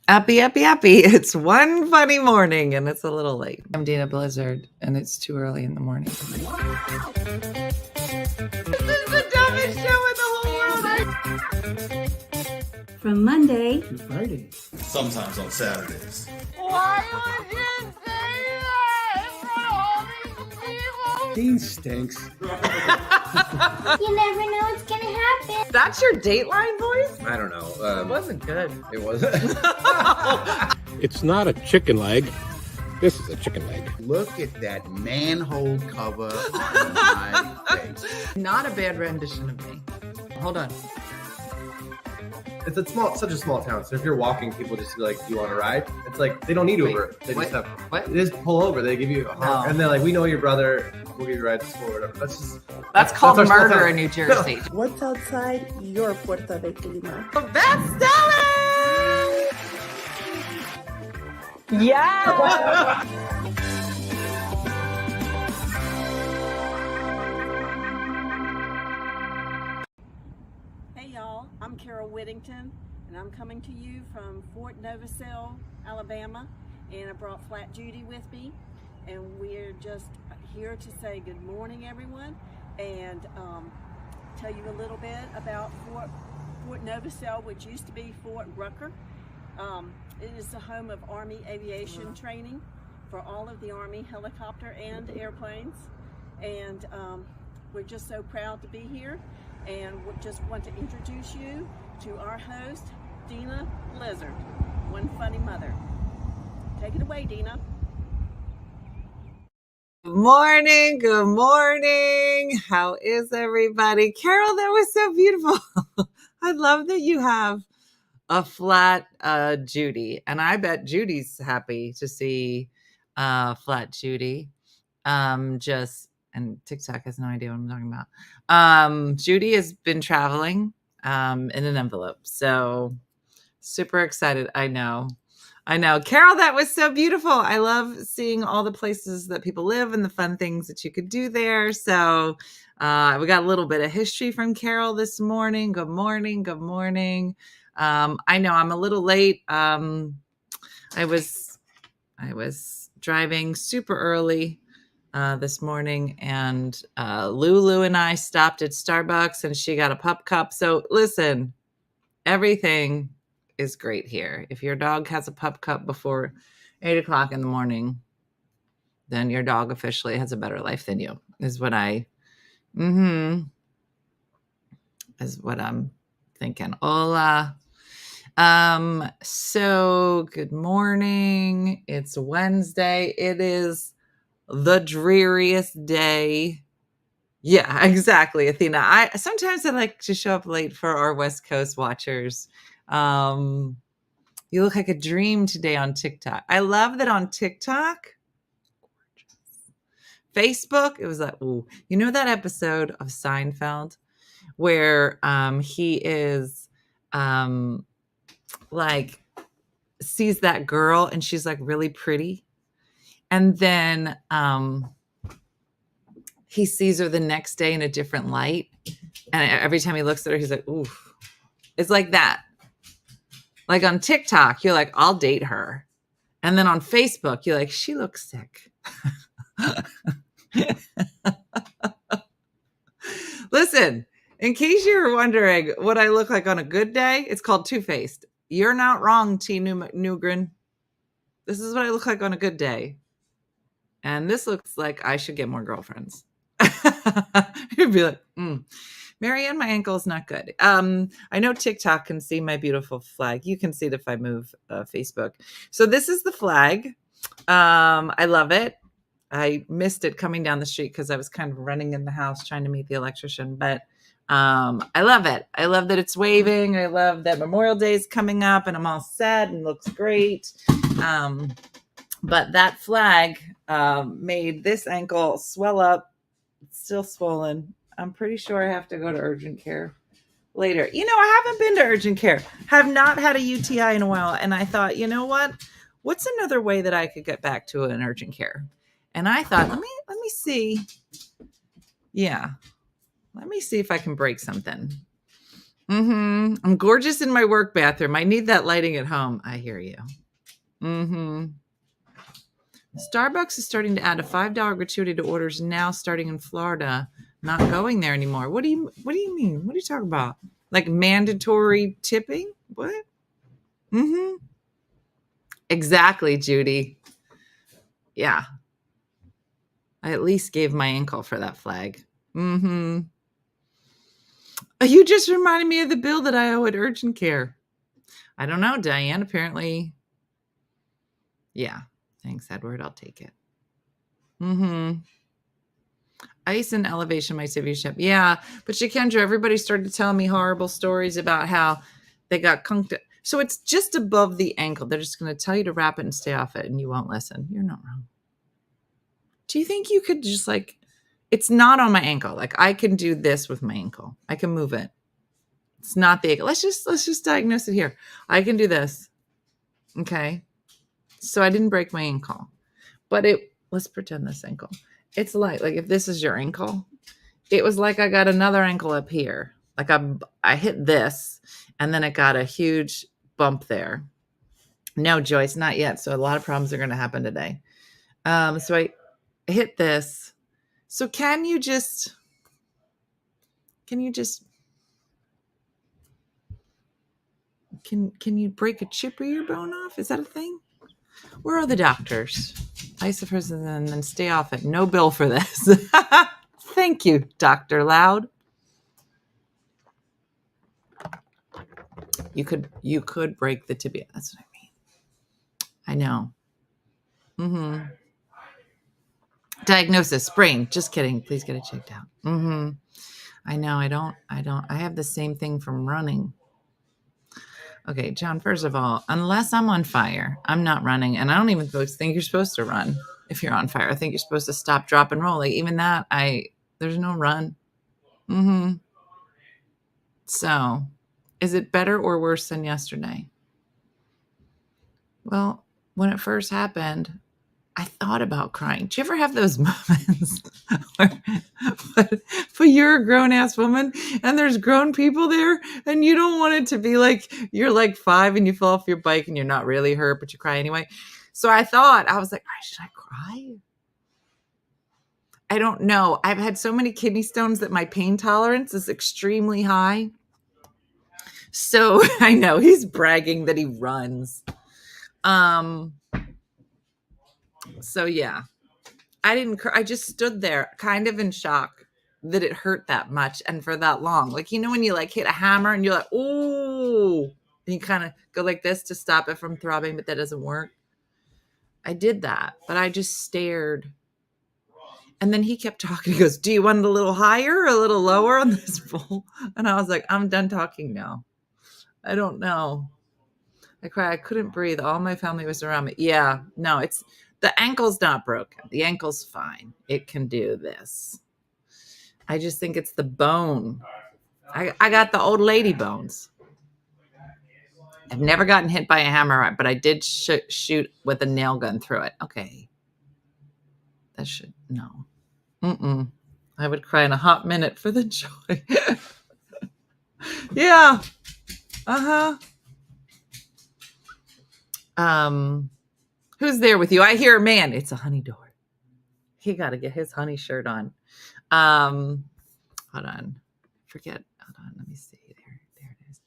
Uppie, uppie, uppie. It's one funny morning and it's a little late. I'm Dina Blizzard and it's too early in the morning. This is the dumbest show in the whole world. From Monday to Friday. Sometimes on Saturdays. Why would you say that in front of all these people? Dean stinks. You never know what's gonna happen. That's your Dateline voice? I don't know. It wasn't good. It wasn't. It's not a chicken leg. This is a chicken leg. Look at that manhole cover on my face. Not a bad rendition of me. Hold on. It's such a small town. So if you're walking, people just be like, "Do you want to ride?" It's like they don't need Uber. They what? just have. What? They just pull over. They give you a honk, No. and they're like, "We know your brother. We'll give you a ride to school or whatever." That's called our small murder town. in New Jersey. What's outside your Puerto Rico? That's Stella! Yeah! Hey y'all, I'm Carol Whittington and I'm coming to you from Fort Novacell, Alabama, and I brought Flat Judy with me, and we're just here to say good morning everyone and tell you a little bit about Fort Novacell, which used to be Fort Rucker. It is the home of Army aviation training for all of the Army helicopter and airplanes, and we're just so proud to be here. And we just want to introduce you to our host, Dina Blizzard, OneFunnyMother. Take it away, Dina. Good morning. How is everybody? Carol, that was so beautiful. I love that you have a flat Judy. And I bet Judy's happy to see flat Judy. And TikTok has no idea what I'm talking about. Judy has been traveling in an envelope. So super excited. I know. Carol, that was so beautiful. I love seeing all the places that people live and the fun things that you could do there. So we got a little bit of history from Carol this morning. Good morning. I know I'm a little late. I was driving super early this morning, and Lulu and I stopped at Starbucks and she got a pup cup. So listen, everything is great here. If your dog has a pup cup before 8 o'clock in the morning, then your dog officially has a better life than you, is what is what I'm thinking. Hola. So good morning. It's Wednesday. It is the dreariest day. Yeah, exactly, Athena. Sometimes I like to show up late for our West Coast watchers. You look like a dream today on TikTok. I love that on TikTok. Facebook, it was like, ooh, you know that episode of Seinfeld where he is like sees that girl and she's like really pretty. And then he sees her the next day in a different light. And every time he looks at her, he's like, ooh. It's like that. Like on TikTok, you're like, I'll date her. And then on Facebook, you're like, she looks sick. Listen, in case you're wondering what I look like on a good day, it's called two-faced. You're not wrong, T. Newgren. This is what I look like on a good day. And this looks like I should get more girlfriends. You'd be like, Marianne, my ankle is not good. I know TikTok can see my beautiful flag. You can see it if I move Facebook. So this is the flag. I love it. I missed it coming down the street because I was kind of running in the house trying to meet the electrician. But I love it. I love that it's waving. I love that Memorial Day is coming up and I'm all set and looks great. But that flag made this ankle swell up. It's still swollen. I'm pretty sure I have to go to urgent care later. You know, I haven't been to urgent care. Have not had a UTI in a while. And I thought, you know what? What's another way that I could get back to an urgent care? And I thought, let me see. Yeah. Let me see if I can break something. I'm gorgeous in my work bathroom. I need that lighting at home. I hear you. Starbucks is starting to add a $5 gratuity to orders now starting in Florida. Not going there anymore. What do you mean? What are you talking about? Like mandatory tipping? What? Exactly, Judy. Yeah. I at least gave my ankle for that flag. You just reminded me of the bill that I owe at urgent care. I don't know, Diane. Apparently. Yeah. Thanks, Edward. I'll take it. Ice and elevation might save your ship. Yeah. But Shakendra, everybody started telling me horrible stories about how they got conked. So it's just above the ankle. They're just going to tell you to wrap it and stay off it, and you won't listen. You're not wrong. Do you think you could just it's not on my ankle. Like I can do this with my ankle. I can move it. It's not the ankle. Let's just diagnose it here. I can do this. Okay. So I didn't break my ankle, but let's pretend this ankle. It's like if this is your ankle, it was like I got another ankle up here. Like I hit this and then it got a huge bump there. No, Joyce, not yet. So a lot of problems are going to happen today. So I hit this. So can you break a chip or your bone off? Is that a thing? Where are the doctors? Isopress and then stay off it. No bill for this. Thank you, Dr. Loud. You could break the tibia. That's what I mean. I know. Diagnosis, sprain. Just kidding. Please get it checked out. I know. I don't. I have the same thing from running. Okay, John, first of all, unless I'm on fire, I'm not running. And I don't even think you're supposed to run if you're on fire. I think you're supposed to stop, drop, and roll. Like, even that, there's no run. So, is it better or worse than yesterday? Well, when it first happened, I thought about crying. Do you ever have those moments but you're a grown-ass woman and there's grown people there and you don't want it to be like you're like 5 and you fall off your bike and you're not really hurt, but you cry anyway. So I was like, should I cry? I don't know. I've had so many kidney stones that my pain tolerance is extremely high. So I know he's bragging that he runs. So yeah, I didn't cry. I just stood there kind of in shock that it hurt that much and for that long. Like, when you hit a hammer and you're like, ooh, and you kind of go like this to stop it from throbbing, but that doesn't work. I did that, but I just stared. And then he kept talking. He goes, do you want it a little higher or a little lower on this bowl? And I was like, I'm done talking now. I don't know. I cried. I couldn't breathe. All my family was around me. Yeah, no, the ankle's not broken. The ankle's fine. It can do this. I just think it's the bone. I got the old lady bones. I've never gotten hit by a hammer, but I did shoot with a nail gun through it. Okay. No. I would cry in a hot minute for the joy. Yeah. Who's there with you? I hear a man. It's a honey door. He got to get his honey shirt on. Hold on. Forget. Hold on. Let me see. There it is.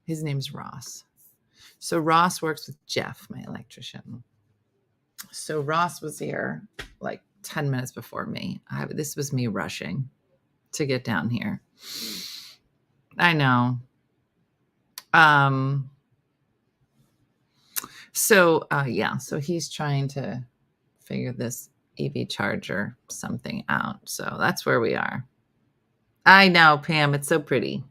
His name's Ross. So Ross works with Jeff, my electrician. So Ross was here like 10 minutes before me. This was me rushing to get down here. I know. So he's trying to figure this EV charger something out. So that's where we are. I know, Pam. It's so pretty.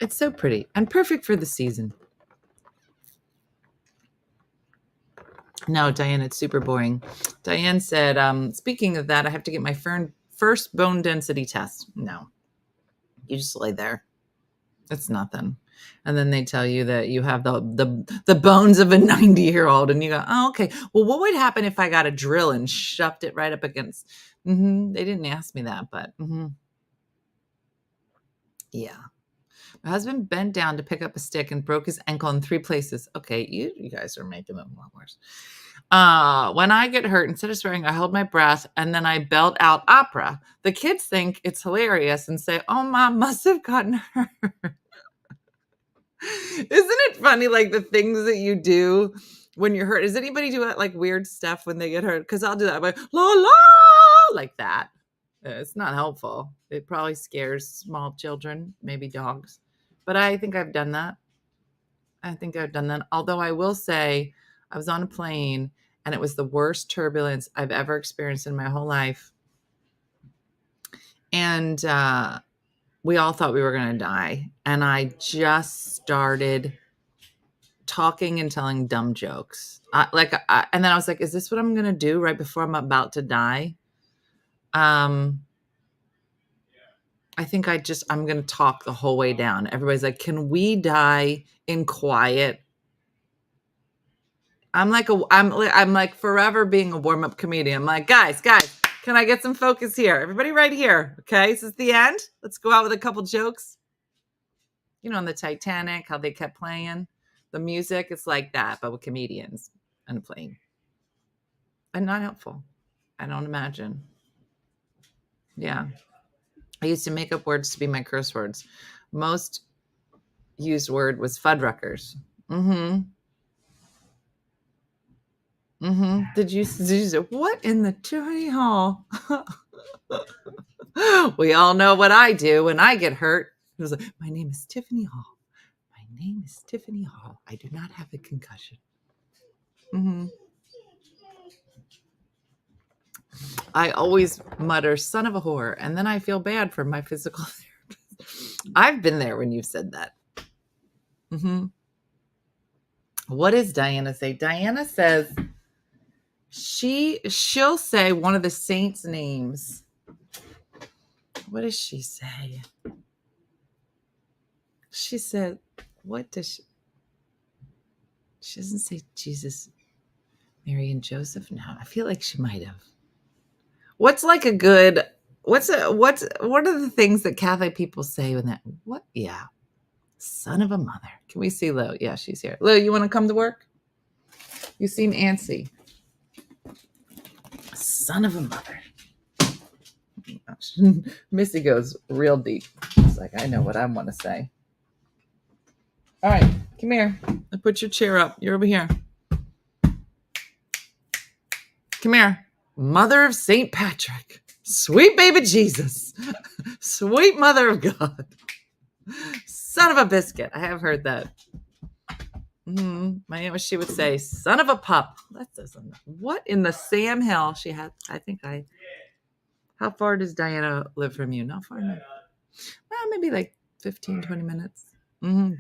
It's so pretty and perfect for the season. No, Diane, it's super boring. Diane said, speaking of that, I have to get my first bone density test. No, you just lay there. It's nothing. And then they tell you that you have the bones of a 90-year-old, and you go, oh, okay. Well, what would happen if I got a drill and shoved it right up against? They didn't ask me that, but yeah. My husband bent down to pick up a stick and broke his ankle in 3 places. Okay, you guys are making it a lot worse. When I get hurt, instead of swearing, I hold my breath and then I belt out opera. The kids think it's hilarious and say, oh, Mom must have gotten hurt. Isn't it funny, like the things that you do when you're hurt? Does anybody do that, like weird stuff when they get hurt? Because I'll do that, like la la, like that. It's not helpful. It probably scares small children, maybe dogs. But I think I've done that. Although I will say, I was on a plane and it was the worst turbulence I've ever experienced in my whole life. And we all thought we were going to die. And I just started talking and telling dumb jokes. And then I was like, is this what I'm going to do right before I'm about to die? I think I'm going to talk the whole way down. Everybody's like, can we die in quiet? I'm like forever being a warm-up comedian. I'm like, guys, can I get some focus here? Everybody right here. Okay, this is the end. Let's go out with a couple jokes. You know, on the Titanic, how they kept playing the music. It's like that, but with comedians on a plane. And not helpful. I don't imagine. Yeah. I used to make up words to be my curse words. Most used word was Fuddruckers. Did you say, what in the Tiffany Hall? We all know what I do when I get hurt. It was like, my name is Tiffany Hall. My name is Tiffany Hall. I do not have a concussion. I always mutter, son of a whore. And then I feel bad for my physical therapist. I've been there when you've said that. What does Diana say? Diana says she'll say one of the saints' names. What does she say? She said, what does she doesn't say Jesus, Mary, and Joseph. No, I feel like she might have. What's like a good, what are the things that Catholic people say when that, what? Yeah. Son of a mother. Can we see Lou? Yeah, she's here. Lou, you want to come to work? You seem antsy. Son of a mother. Missy goes real deep. It's like, I know what I want to say. All right, come here. Put your chair up. You're over here. Come here. Mother of St. Patrick. Sweet baby Jesus. Sweet mother of God. Son of a biscuit. I have heard that. My aunt, she would say, son of a pup. That doesn't. What in the Sam Hill? She had, how far does Diana live from you? Not far enough. Well, maybe like 15, 20 minutes.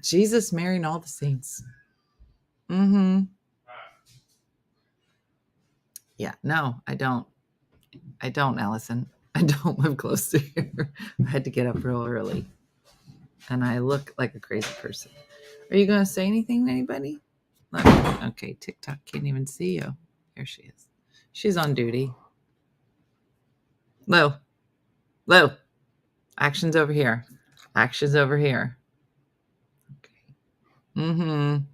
Jesus, Mary, and all the saints. Yeah, no, I don't, Allison. I don't live close to here. I had to get up real early. And I look like a crazy person. Are you going to say anything to anybody? Okay, TikTok can't even see you. Here she is. She's on duty. Lou. Action's over here. Action's over here. Okay.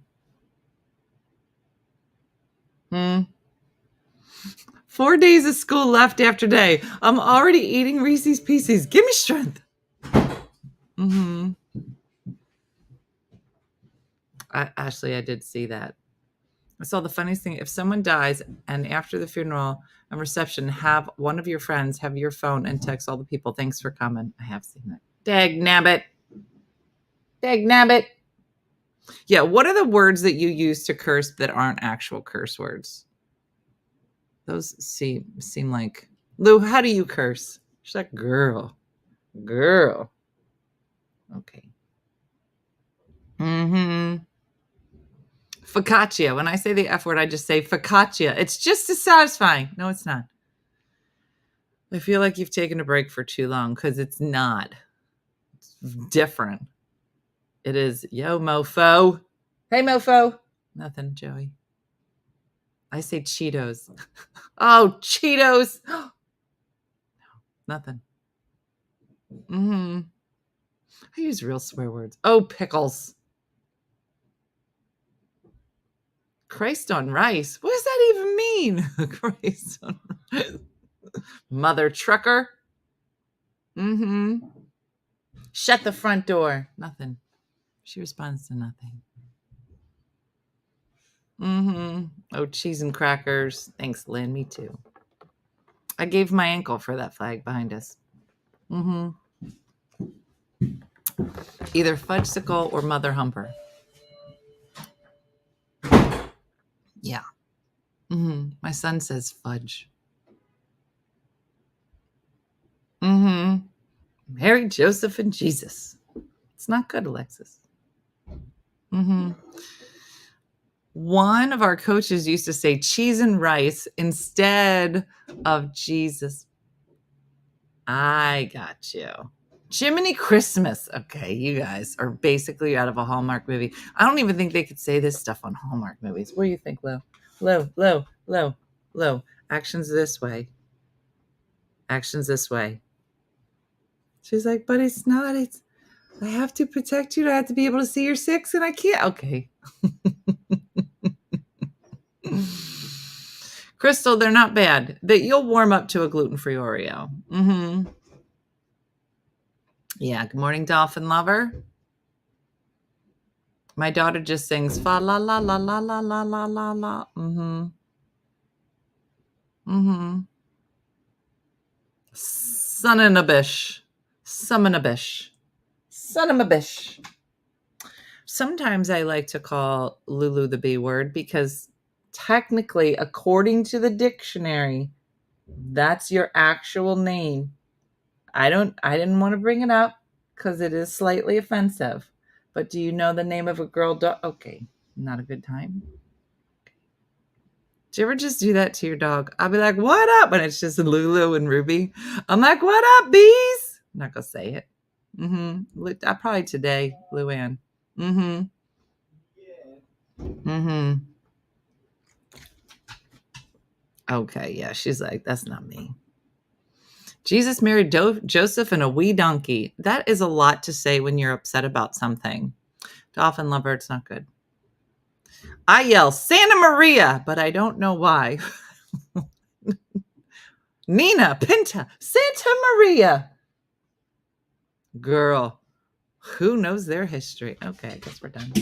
4 days of school left after day. I'm already eating Reese's Pieces. Give me strength. Ashley, I did see that. I saw the funniest thing. If someone dies and after the funeral and reception, have one of your friends have your phone and text all the people, thanks for coming. I have seen that. Dag nabbit. Yeah, what are the words that you use to curse that aren't actual curse words? Those seem like, Lou, how do you curse? She's like, girl. Okay. Focaccia. When I say the F word, I just say focaccia. It's just as satisfying. No, it's not. I feel like you've taken a break for too long because it's not. It's different. It is yo mofo. Hey mofo. Nothing, Joey. I say Cheetos. Oh, Cheetos. No, nothing. I use real swear words. Oh, pickles. Christ on rice. What does that even mean? Christ on rice. Mother trucker. Shut the front door. Nothing. She responds to nothing. Oh, cheese and crackers. Thanks, Lynn. Me too. I gave my ankle for that flag behind us. Either fudgesicle or mother humper. Yeah. My son says fudge. Mary, Joseph, and Jesus. It's not good, Alexis. One of our coaches used to say cheese and rice instead of Jesus. I got you. Jiminy Christmas. Okay, you guys are basically out of a Hallmark movie. I don't even think they could say this stuff on Hallmark movies. What do you think, Lo? Lo. Actions this way. Actions this way. She's like, but it's not. It's. I have to protect you. I have to be able to see your six, and I can't. Okay. Crystal, they're not bad. That you'll warm up to a gluten-free Oreo. Yeah. Good morning, Dolphin Lover. My daughter just sings fa la la la la la la la la la. Son of a bish. Summon a bish. Son of a bish. Sometimes I like to call Lulu the B word because technically, according to the dictionary, that's your actual name. I didn't want to bring it up because it is slightly offensive. But do you know the name of a girl dog? Okay, not a good time. Do you ever just do that to your dog? I'll be like, what up? And it's just Lulu and Ruby. I'm like, what up, bees? I'm not going to say it. I probably today, Luann. Okay, yeah, she's like, that's not me. Jesus married Joseph and a wee donkey. That is a lot to say when you're upset about something. Dolphin lover, it's not good. I yell Santa Maria, but I don't know why. Nina, Pinta, Santa Maria. Girl, who knows their history? Okay, I guess we're done.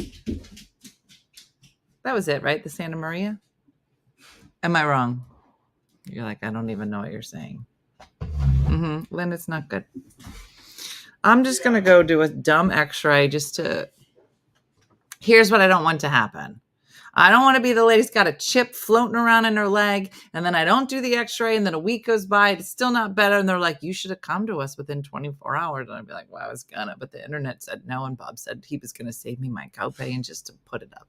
That was it, right? The Santa Maria? Am I wrong? You're like, I don't even know what you're saying. Lynn, it's not good. I'm just going to go do a dumb x-ray just to... Here's what I don't want to happen. I don't want to be the lady's got a chip floating around in her leg, and then I don't do the x-ray, and then a week goes by, it's still not better, and they're like, you should have come to us within 24 hours. And I'd be like, well, I was gonna, but the internet said no, and Bob said he was going to save me my copay and just to put it up.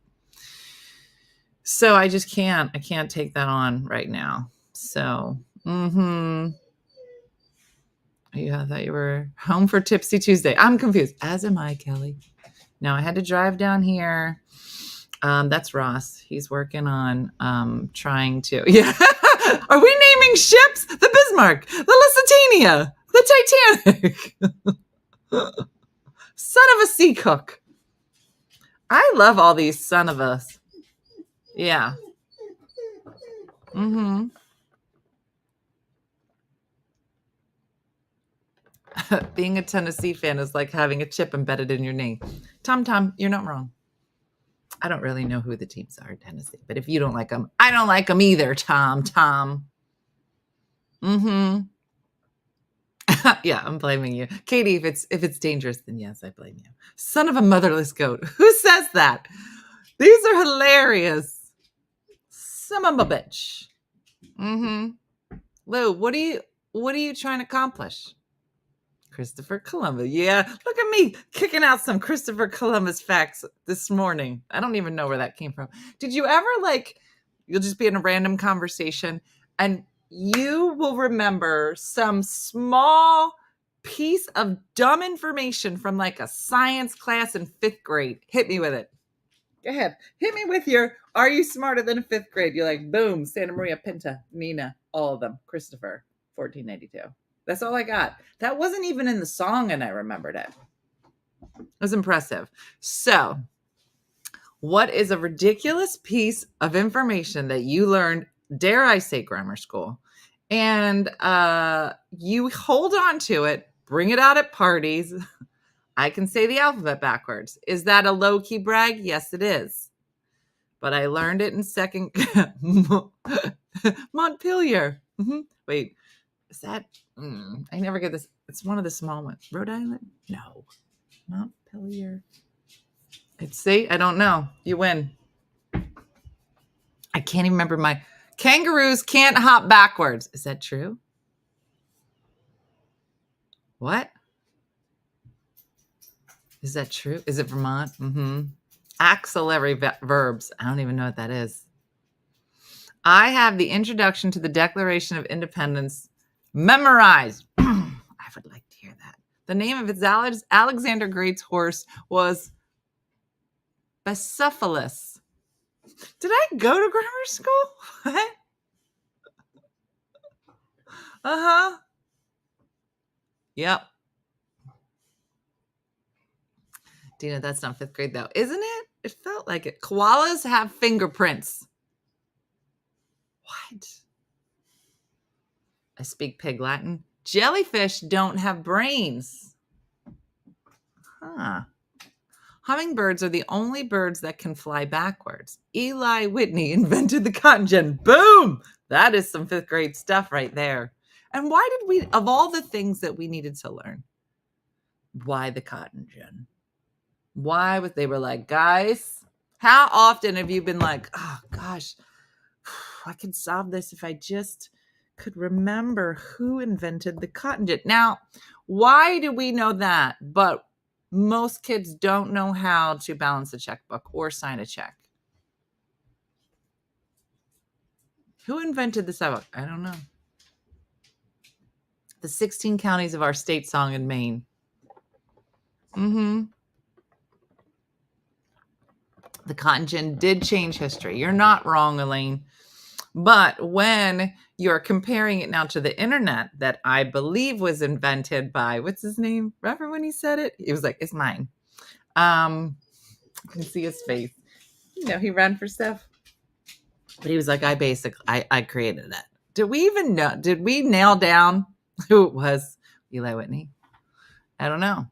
So I just can't. I can't take that on right now. So, yeah, I thought you were home for Tipsy Tuesday. I'm confused. As am I, Kelly. Now I had to drive down here. That's Ross. He's working on trying to. Yeah. Are we naming ships? The Bismarck, the Lusitania, the Titanic. Son of a sea cook. I love all these son of us. Yeah. Being a Tennessee fan is like having a chip embedded in your knee. Tom, you're not wrong. I don't really know who the teams are in Tennessee, but if you don't like them, I don't like them either, Tom. Yeah, I'm blaming you. Katie, if it's dangerous, then yes, I blame you. Son of a motherless goat. Who says that? These are hilarious. Son of a bitch. Lou, what are you trying to accomplish? Christopher Columbus. Yeah, look at me kicking out some Christopher Columbus facts this morning. I don't even know where that came from. Did you ever you'll just be in a random conversation and you will remember some small piece of dumb information from like a science class in 5th grade. Hit me with it. Go ahead. Hit me with your, are you smarter than a 5th grade? You're like, boom, Santa Maria Pinta, Nina, all of them. Christopher, 1492. That's all I got. That wasn't even in the song and I remembered it. It was impressive. So, what is a ridiculous piece of information that you learned, dare I say grammar school, and you hold on to it, bring it out at parties. I can say the alphabet backwards. Is that a low-key brag? Yes, it is. But I learned it in second Montpelier. Wait, is that? I never get this. It's one of the small ones. Rhode Island? No. Montpelier. See, I don't know. You win. I can't even remember my kangaroos can't hop backwards. Is that true? What? Is that true? Is it Vermont? Axillary verbs. I don't even know what that is. I have the introduction to the Declaration of Independence memorized. I would like to hear that. The name of its Alexander Great's horse was Bucephalus. Did I go to grammar school? What? Yep. Dina, that's not 5th grade though, isn't it? It felt like it. Koalas have fingerprints. What? I speak pig Latin. Jellyfish don't have brains. Hummingbirds are the only birds that can fly backwards. Eli Whitney invented the cotton gin. Boom! That is some 5th grade stuff right there. And why did we, of all the things that we needed to learn, why the cotton gin? Why was they were like, guys, how often have you been like, oh gosh, I could solve this if I just could remember who invented the cotton gin. Now, why do we know that? But most kids don't know how to balance a checkbook or sign a check. Who invented the sidewalk? I don't know. The 16 counties of our state song in Maine. The cotton gin did change history. You're not wrong, Elaine. But when you're comparing it now to the internet that I believe was invented by, what's his name? Remember when he said it? He was like, it's mine. I can see his face. You know, he ran for stuff. But he was like, I created that. Did we even know? Did we nail down who it was? Eli Whitney? I don't know.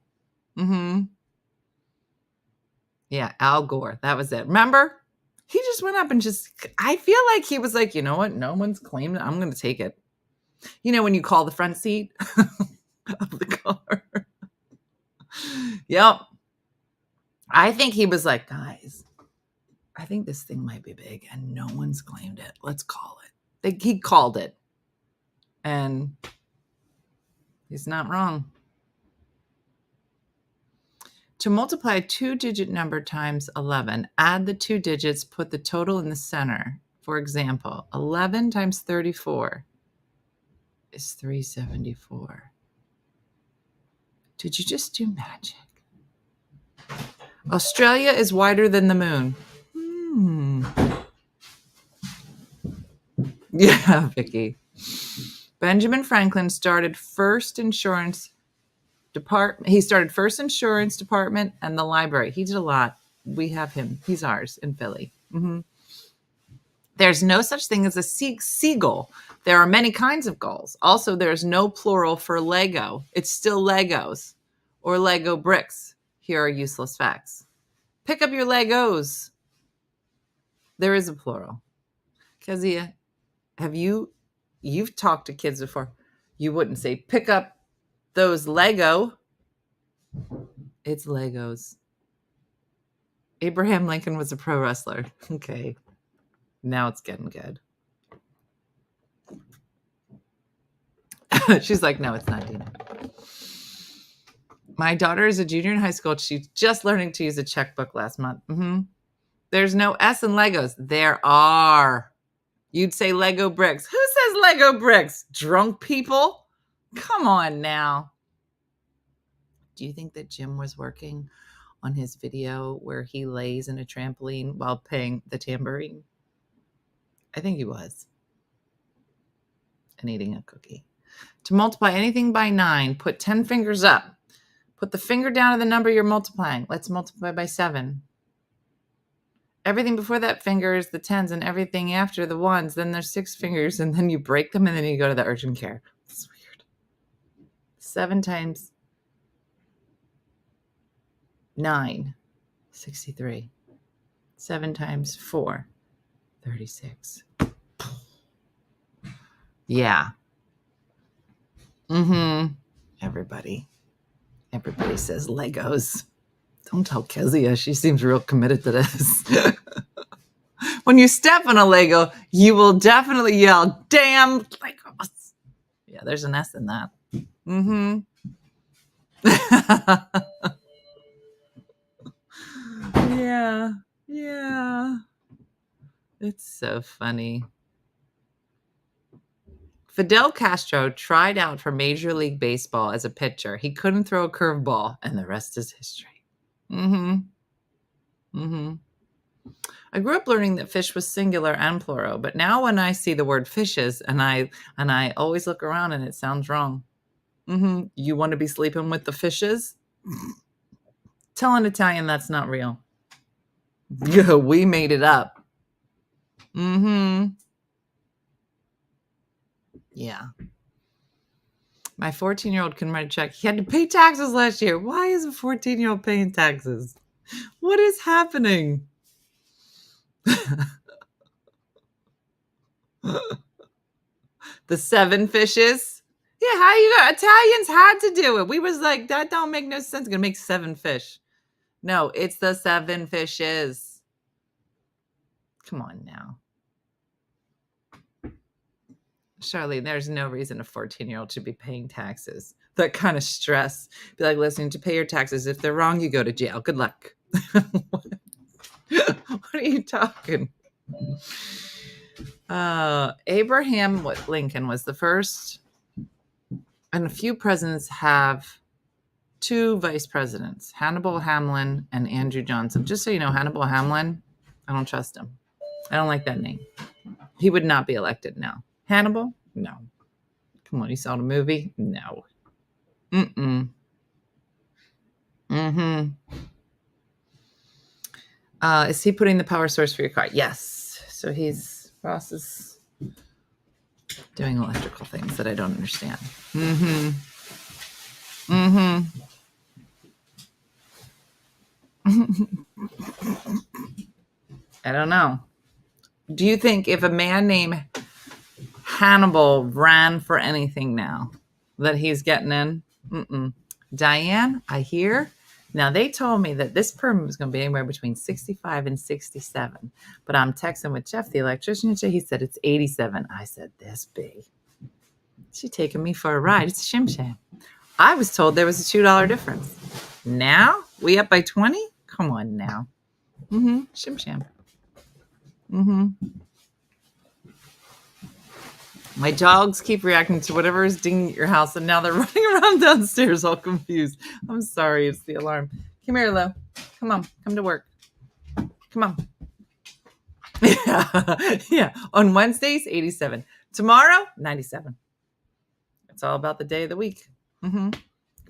Yeah, Al Gore. That was it. Remember? He just went up and I feel like he was like, you know what? No one's claimed it. I'm going to take it. You know, when you call the front seat of the car. Yep. I think he was like, guys, I think this thing might be big and no one's claimed it. Let's call it. He called it. And he's not wrong. To multiply a 2-digit number times 11, add the 2 digits, put the total in the center. For example, 11 times 34 is 374. Did you just do magic? Australia is wider than the moon. Yeah, Vicky. Benjamin Franklin started first insurance department. He started first insurance department and the library. He did a lot. We have him. He's ours in Philly. There's no such thing as a seagull. There are many kinds of gulls. Also, there's no plural for Lego. It's still Legos or Lego bricks. Here are useless facts. Pick up your Legos. There is a plural. Kezia, you've talked to kids before. You wouldn't say, pick up those Lego. It's Legos. Abraham Lincoln was a pro wrestler. Okay. Now it's getting good. She's like, no, it's not, Dina. My daughter is a junior in high school. She's just learning to use a checkbook last month. There's no S in Legos. There are. You'd say Lego bricks. Who says Lego bricks? Drunk people? Come on now. Do you think that Jim was working on his video where he lays in a trampoline while playing the tambourine? I think he was. And eating a cookie. To multiply anything by 9, put 10 fingers up. Put the finger down to the number you're multiplying. Let's multiply by 7. Everything before that finger is the 10s, and everything after the 1s. Then there's 6 fingers, and then you break them, and then you go to the urgent care. It's weird. 7 times 9, 63. 7 times 4, 36. Yeah. Everybody says Legos. Don't tell Kezia. She seems real committed to this. When you step on a Lego, you will definitely yell, "Damn Legos." Yeah, there's an S in that. Yeah. It's so funny. Fidel Castro tried out for Major League Baseball as a pitcher. He couldn't throw a curveball, and the rest is history. I grew up learning that fish was singular and plural, but now when I see the word fishes, and I always look around and it sounds wrong. You want to be sleeping with the fishes? Tell an Italian that's not real. Yeah, we made it up. Yeah. My 14-year-old couldn't write a check. He had to pay taxes last year. Why is a 14-year-old paying taxes? What is happening? The 7 fishes? Yeah, how you got Italians had to do it. We was like, that don't make no sense. Gonna make 7 fish. No, it's the 7 fishes. Come on now. Charlene, there's no reason a 14-year-old should be paying taxes. That kind of stress. Be like, listen, to pay your taxes. If they're wrong, you go to jail. Good luck. What are you talking? Abraham Lincoln was the first, and a few presidents have 2 vice presidents, Hannibal Hamlin and Andrew Johnson. Just so you know, Hannibal Hamlin, I don't trust him. I don't like that name. He would not be elected now. Hannibal? No. Come on, you saw the movie? No. Is he putting the power source for your car? Yes. So Ross is doing electrical things that I don't understand. I don't know. Do you think if a man named Hannibal ran for anything now that he's getting in? Diane, I hear. Now, they told me that this permit was going to be anywhere between 65 and 67. But I'm texting with Jeff, the electrician. He said it's 87. I said, this big. She taking me for a ride. It's a shim sham. I was told there was a $2 difference. Now? We up by 20? Come on now. Shim sham. My dogs keep reacting to whatever is dinging at your house, and now they're running around downstairs all confused. I'm sorry, it's the alarm. Come here, Lo. Come on, come to work. Come on. Yeah. On Wednesdays, 87. Tomorrow, 97. It's all about the day of the week. Come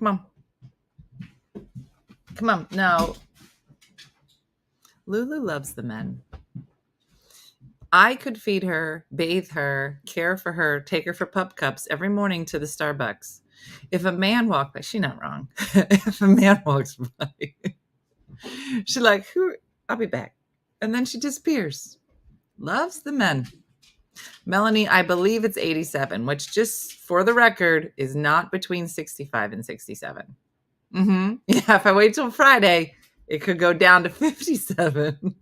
on. Come on. No. Lulu loves the men. I could feed her, bathe her, care for her, take her for pup cups every morning to the Starbucks. If a man walked by, she's not wrong. If a man walks by, she's like, I'll be back. And then she disappears. Loves the men. Melanie, I believe it's 87, which just for the record is not between 65 and 67. Yeah, if I wait till Friday, it could go down to 57.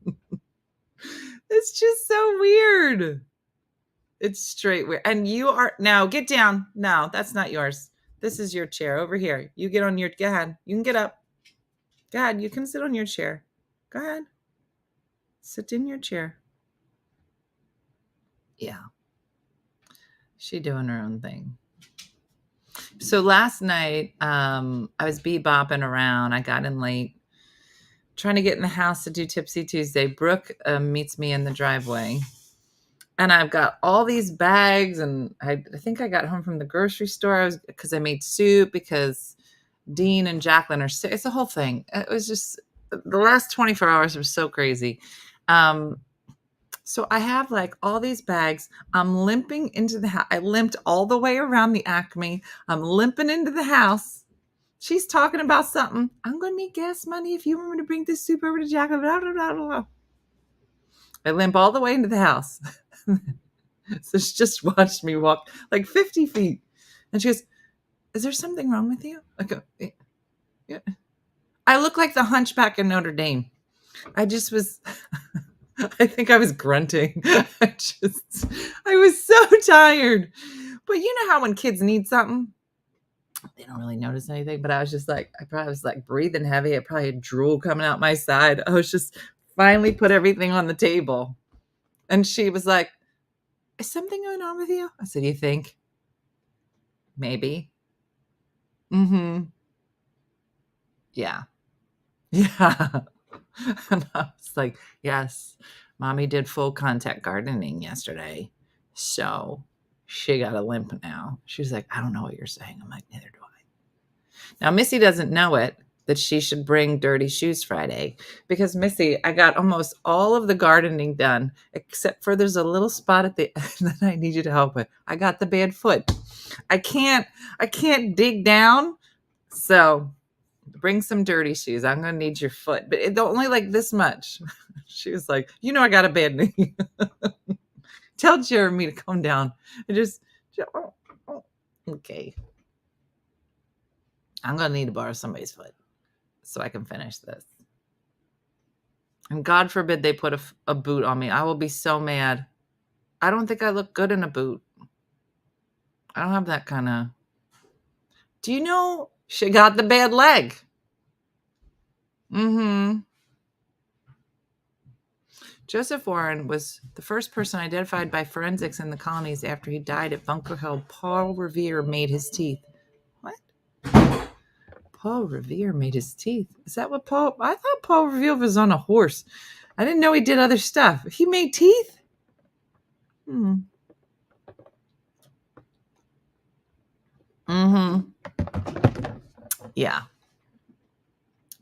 It's just so weird. It's straight weird. And you are, now get down. No, that's not yours. This is your chair over here. You get on your, go ahead. You can get up. Go ahead. You can sit on your chair. Go ahead. Sit in your chair. Yeah. She doing her own thing. So last night, I was bebopping around. I got in late, trying to get in the house to do Tipsy Tuesday. Brooke meets me in the driveway. And I've got all these bags, and I think I got home from the grocery store because I made soup because Dean and Jacqueline are sick. It's a whole thing. It was just the last 24 hours were so crazy. So I have like all these bags. I'm limping into the house. I limped all the way around the Acme. I'm limping into the house. She's talking about something. I'm going to need gas money if you want me to bring this soup over to Jacqueline. Blah, blah, blah, blah. I limp all the way into the house. So she just watched me walk like 50 feet. And she goes, is there something wrong with you? I go, yeah. I look like the hunchback in Notre Dame. I just was, I think I was grunting. I was so tired. But you know how when kids need something, they don't really notice anything. But I was just like, I probably was like breathing heavy. I probably had drool coming out my side. I was just finally put everything on the table. And she was like, is something going on with you? I said, you think? Maybe. Mm-hmm. Yeah. Yeah. And I was like, yes, mommy did full contact gardening yesterday. So she got a limp now. She's like, I don't know what you're saying. I'm like, neither do I. Now, Missy doesn't know it, that she should bring dirty shoes Friday, because Missy, I got almost all of the gardening done, except for there's a little spot at the end that I need you to help with. I got the bad foot. I can't dig down. So bring some dirty shoes. I'm going to need your foot, but it's only like this much. She was like, you know, I got a bad knee. Tell Jeremy to come down and just, okay. I'm going to need to borrow somebody's foot so I can finish this. And God forbid they put a boot on me. I will be so mad. I don't think I look good in a boot. I don't have that kind of. Do you know she got the bad leg? Mm-hmm. Joseph Warren was the first person identified by forensics in the colonies after he died at Bunker Hill. Paul Revere made his teeth. What? Paul Revere made his teeth. Is that what Paul? I thought Paul Revere was on a horse. I didn't know he did other stuff. He made teeth? Mm-hmm. Yeah.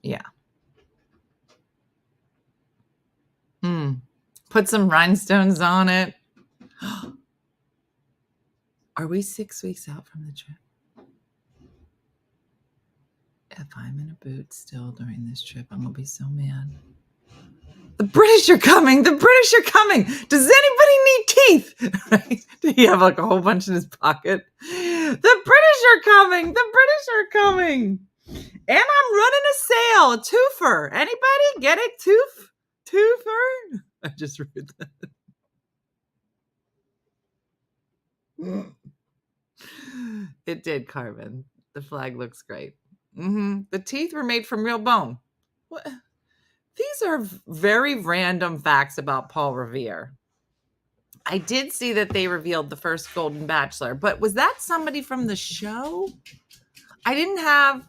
Yeah. Put some rhinestones on it. Are we 6 weeks out from the trip? If I'm in a boot still during this trip, I'm going to be so mad. The British are coming. The British are coming. Does anybody need teeth? Right? Did he have like a whole bunch in his pocket? The British are coming. The British are coming. And I'm running a sale, a twofer. Anybody get it? Twofer? I just read that. It did, Carmen. The flag looks great. The teeth were made from real bone. What? These are very random facts about Paul Revere. I did see that they revealed the first Golden Bachelor, but was that somebody from the show? I didn't have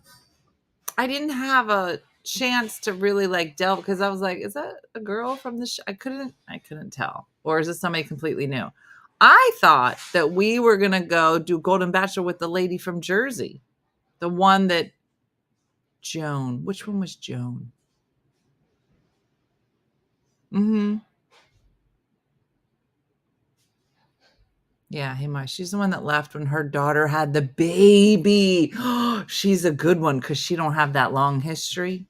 a chance to really like delve, because I was like, is that a girl from the show? I couldn't tell. Or is this somebody completely new? I thought that we were going to go do Golden Bachelor with the lady from Jersey. The one that Joan. Which one was Joan? Yeah, Hema. She's the one that left when her daughter had the baby. She's a good one because she don't have that long history.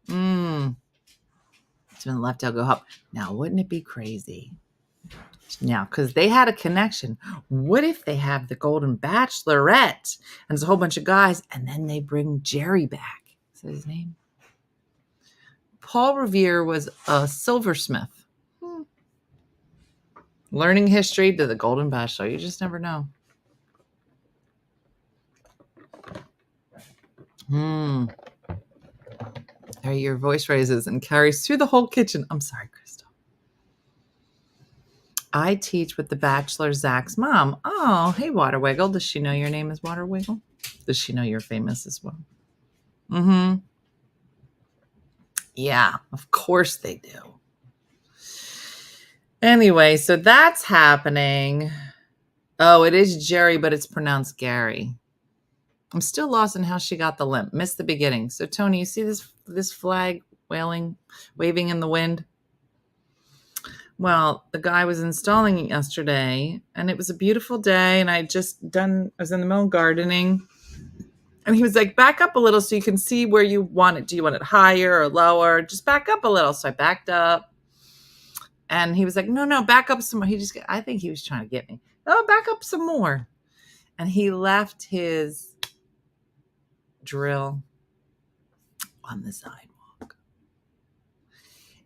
It's been left. I'll go up. Now, wouldn't it be crazy? Now, because they had a connection. What if they have the Golden Bachelorette and there's a whole bunch of guys, and then they bring Jerry back? Is that his name? Paul Revere was a silversmith. Learning history to the Golden Bachelor. You just never know. Your voice raises and carries through the whole kitchen. I'm sorry, Crystal. I teach with the Bachelor Zach's mom. Oh, hey, Water Wiggle. Does she know your name is Water Wiggle? Does she know you're famous as well? Mm-hmm. Yeah, of course they do. Anyway, so that's happening. Oh, it is Jerry, but it's pronounced Gary. I'm still lost in how she got the limp. Missed the beginning. So, Tony, you see this flag waving in the wind? Well, the guy was installing it yesterday, and it was a beautiful day, and I was in the middle of gardening, and he was like, back up a little so you can see where you want it. Do you want it higher or lower? Just back up a little. So I backed up, and he was like, no, back up some more. I think he was trying to get me. Oh, back up some more. And he left his drill on the sidewalk.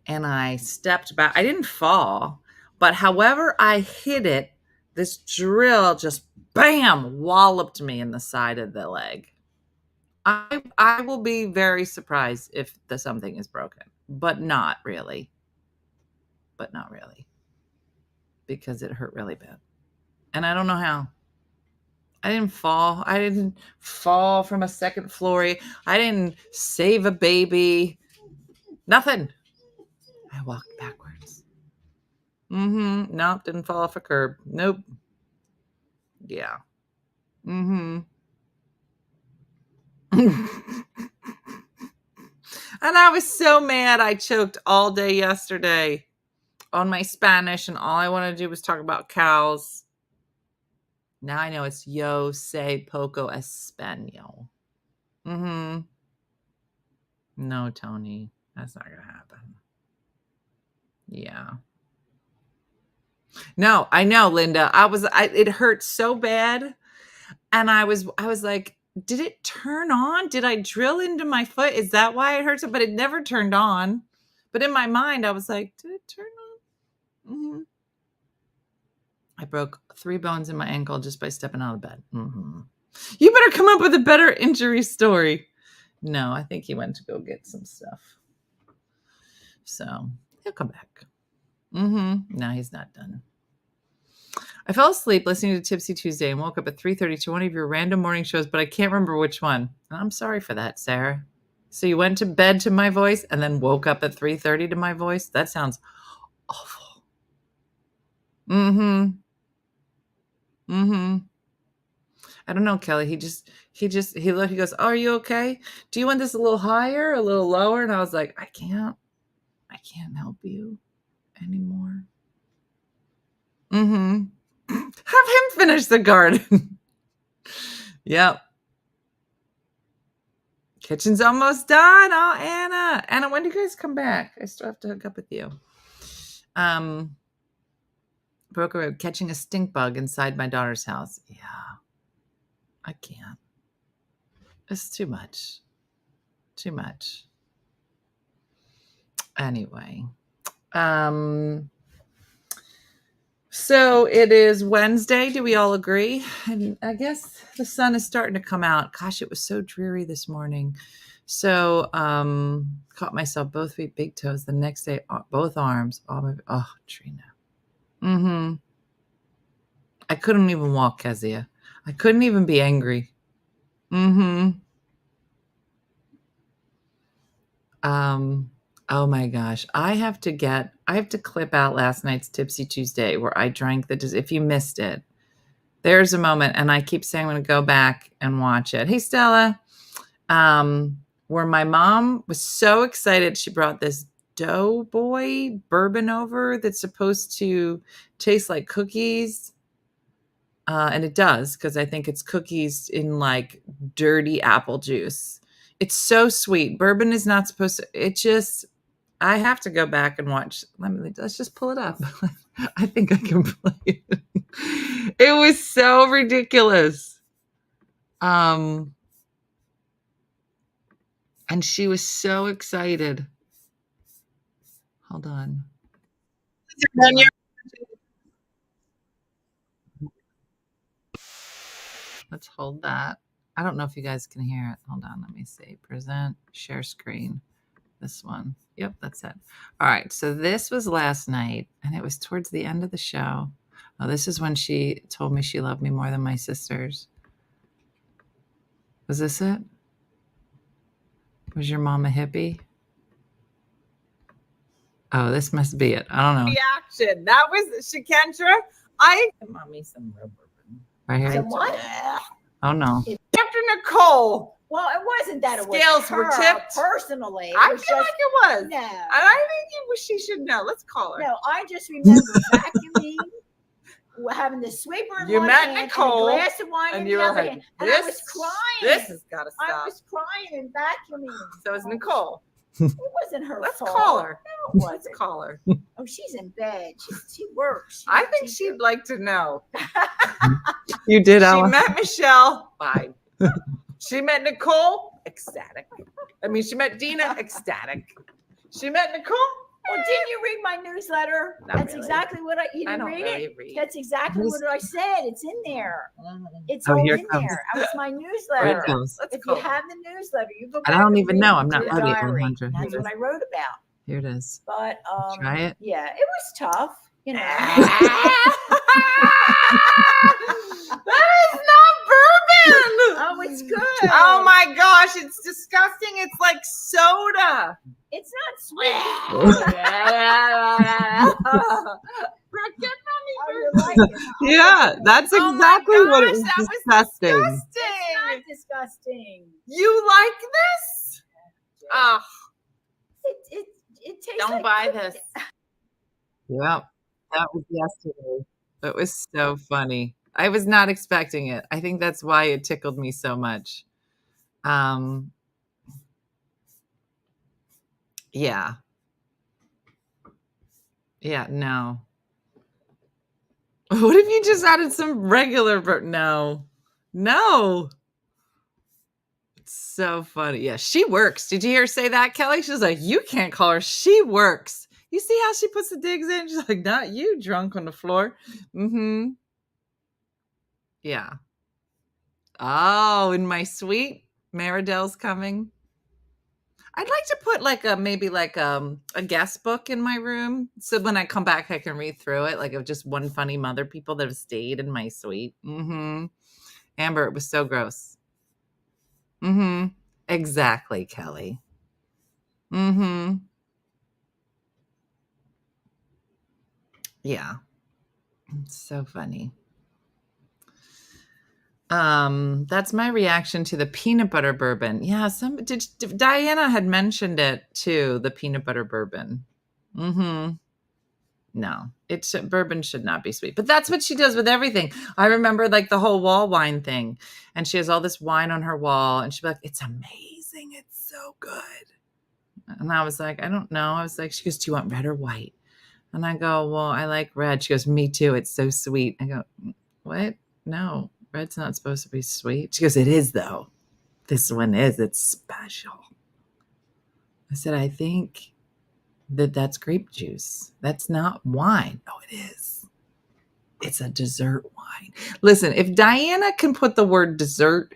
And I stepped back. I didn't fall, but however I hit it, this drill just bam walloped me in the side of the leg. I will be very surprised if something is broken, but not really. Because it hurt really bad. And I don't know how. I didn't fall. I didn't fall from a second floor. I didn't save a baby. Nothing. I walked backwards. Nope, didn't fall off a curb. Nope. Yeah. And I was so mad I choked all day yesterday on my Spanish, and all I wanted to do was talk about cows. Now I know it's yo sé poco español. No, Tony, that's not gonna happen. Yeah. No, I know, Linda. It hurt so bad, and I was like, did it turn on? Did I drill into my foot? Is that why it hurts? But it never turned on. But in my mind, I was like, did it turn on? I broke 3 bones in my ankle just by stepping out of bed. You better come up with a better injury story. No, I think he went to go get some stuff. So he'll come back. No, he's not done. I fell asleep listening to Tipsy Tuesday and woke up at 3:30 to one of your random morning shows, but I can't remember which one. And I'm sorry for that, Sarah. So you went to bed to my voice and then woke up at 3:30 to my voice? That sounds awful. I don't know, Kelly. He looked, he goes, oh, are you okay? Do you want this a little higher, a little lower? And I was like, I can't help you anymore. Have him finish the garden. Yep. Kitchen's almost done. Oh, Anna. Anna, when do you guys come back? I still have to hook up with you. Broke a rib catching a stink bug inside my daughter's house. Yeah. I can't. It's too much. Too much. Anyway. So it is Wednesday. Do we all agree? And I guess the sun is starting to come out. Gosh, it was so dreary this morning. So caught myself both feet, big toes. The next day, both arms. Oh, Trina. I couldn't even walk, Kezia. I couldn't even be angry. Oh my gosh. I have to clip out last night's Tipsy Tuesday where I drank if you missed it, there's a moment, and I keep saying I'm going to go back and watch it. Hey, Stella. Where my mom was so excited. She brought this Doughboy bourbon over that's supposed to taste like cookies. And it does, because I think it's cookies in like dirty apple juice. It's so sweet. Bourbon is not supposed to, I have to go back and watch. Let's just pull it up. I think I can play it. It was so ridiculous. And she was so excited. Hold on. Let's hold that. I don't know if you guys can hear it. Hold on. Let me see. Present, share screen. This one. Yep, that's it. All right. So this was last night, and it was towards the end of the show. Oh, this is when she told me she loved me more than my sisters. Was this it? Was your mom a hippie? Oh, this must be it. I don't know. Reaction. That was Shikendra. I mommy some rubber. Right here. Some what? Oh no. After Nicole. Well, it wasn't that it was Scales her were tipped. personally. I feel like it was. No. And I think she should know. Let's call her. No, I just remember vacuuming, having the sweeper in You one met hand Nicole, and a glass of wine and in you the were other like, hand. And I was crying. This has got to I stop. was crying and vacuuming. So is Nicole. It wasn't her Let's fault. call her. No, it wasn't. Let's call her. Oh, she's in bed. She works. I think she'd like to know. You did, Ella. She met Michelle. Fine. She met Nicole. Ecstatic. I mean, she met Dina. Ecstatic. She met Nicole. Well, didn't you read my newsletter? Not That's really. exactly what you didn't don't read really it. read. That's exactly what I said. It's in there. It's Oh, all here in it comes. there. That was my Here newsletter. it comes. Let's If call you her. have the newsletter, you go I back. don't and even read know. I'm not your ready at diary. 100. That's what I wrote about. Here it is. But Try it. yeah, it was tough. You know. That is not bourbon. Oh, it's good. Oh my gosh, it's disgusting. It's like soda. It's not sweet. Oh, you like it, huh? Yeah, that's Oh my exactly what it gosh, was. that was Disgusting. It's not disgusting. You like this? Oh, It tastes don't like buy cookie. this. Yep. That was yesterday. That was so funny. I was not expecting it. I think that's why it tickled me so much. Yeah. Yeah, no. What if you just added some regular no. No. It's so funny. Yeah, she works. Did you hear her say that, Kelly? She was like, you can't call her. She works. You see how she puts the digs in? She's like, not you, drunk on the floor. Mm-hmm. Yeah. Oh, in my suite, Maridel's coming. I'd like to put like a guest book in my room, so when I come back, I can read through it, like of just one funny mother people that have stayed in my suite. Mm-hmm. Amber, it was so gross. Mm-hmm. Exactly, Kelly. Mm-hmm. Yeah. It's so funny. That's my reaction to the peanut butter bourbon. Yeah, Diana had mentioned it too, the peanut butter bourbon. Mm-hmm. No, bourbon should not be sweet, but that's what she does with everything. I remember like the whole wall wine thing, and she has all this wine on her wall, and she'd be like, "It's amazing, it's so good." And I was like, "I don't know." I was like, she goes, "Do you want red or white?" And I go, "Well, I like red." She goes, "Me too. It's so sweet." I go, "What? No, red's not supposed to be sweet." She goes, "It is though. This one is. It's special." I said, "I think that's grape juice. That's not wine." "Oh, it is. It's a dessert wine." Listen, if Diana can put the word dessert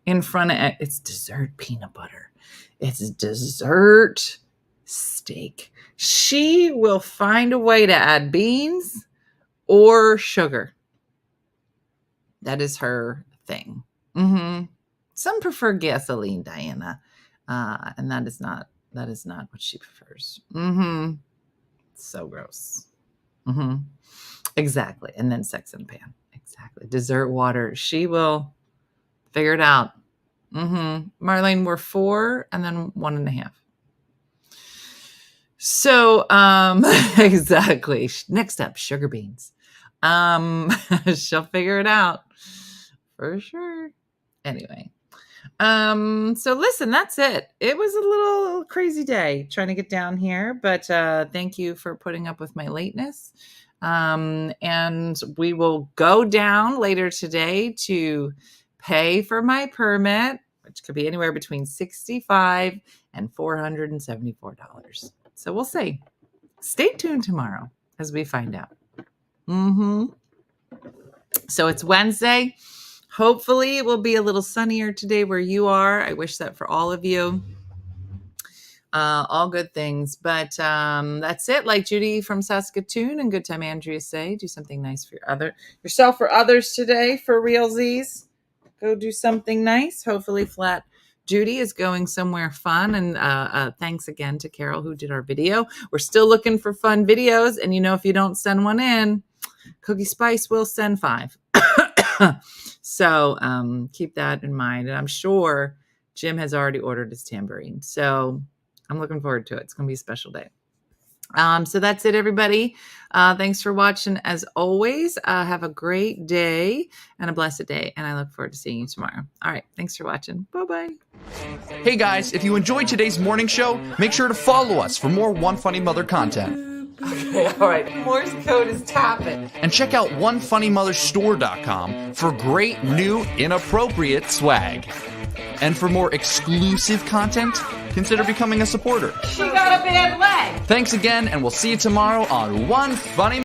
in front of it, it's dessert peanut butter. It's dessert steak. She will find a way to add beans or sugar. That is her thing. Mm-hmm. Some prefer gasoline, Diana, and that is not what she prefers. Mm-hmm. So gross. Mm-hmm. Exactly. And then sex in a pan. Exactly. Dessert water. She will figure it out. Mm-hmm. Marlene, we're 4 and then 1.5. So, exactly. Next up, sugar beans. She'll figure it out for sure. Anyway. So listen, that's it. It was a little crazy day trying to get down here, but thank you for putting up with my lateness. And we will go down later today to pay for my permit, which could be anywhere between $65 and $474. So we'll see. Stay tuned tomorrow as we find out. Mm-hmm. So it's Wednesday. Hopefully it will be a little sunnier today where you are. I wish that for all of you. all good things. But that's it. Like Judy from Saskatoon and Good Time Andrea say, do something nice for yourself or others today for realsies. Go do something nice. Hopefully Flat Judy is going somewhere fun. And thanks again to Carol who did our video. We're still looking for fun videos. And if you don't send one in, Cookie Spice will send 5. So keep that in mind. And I'm sure Jim has already ordered his tambourine. So I'm looking forward to it. It's going to be a special day. So that's it, everybody. Thanks for watching. As always, have a great day and a blessed day. And I look forward to seeing you tomorrow. All right. Thanks for watching. Bye-bye. Hey, guys, if you enjoyed today's morning show, make sure to follow us for more One Funny Mother content. Okay, all right. Morse code is tapping. And check out OneFunnyMotherStore.com for great new inappropriate swag. And for more exclusive content, consider becoming a supporter. She got a bad leg. Thanks again, and we'll see you tomorrow on One Funny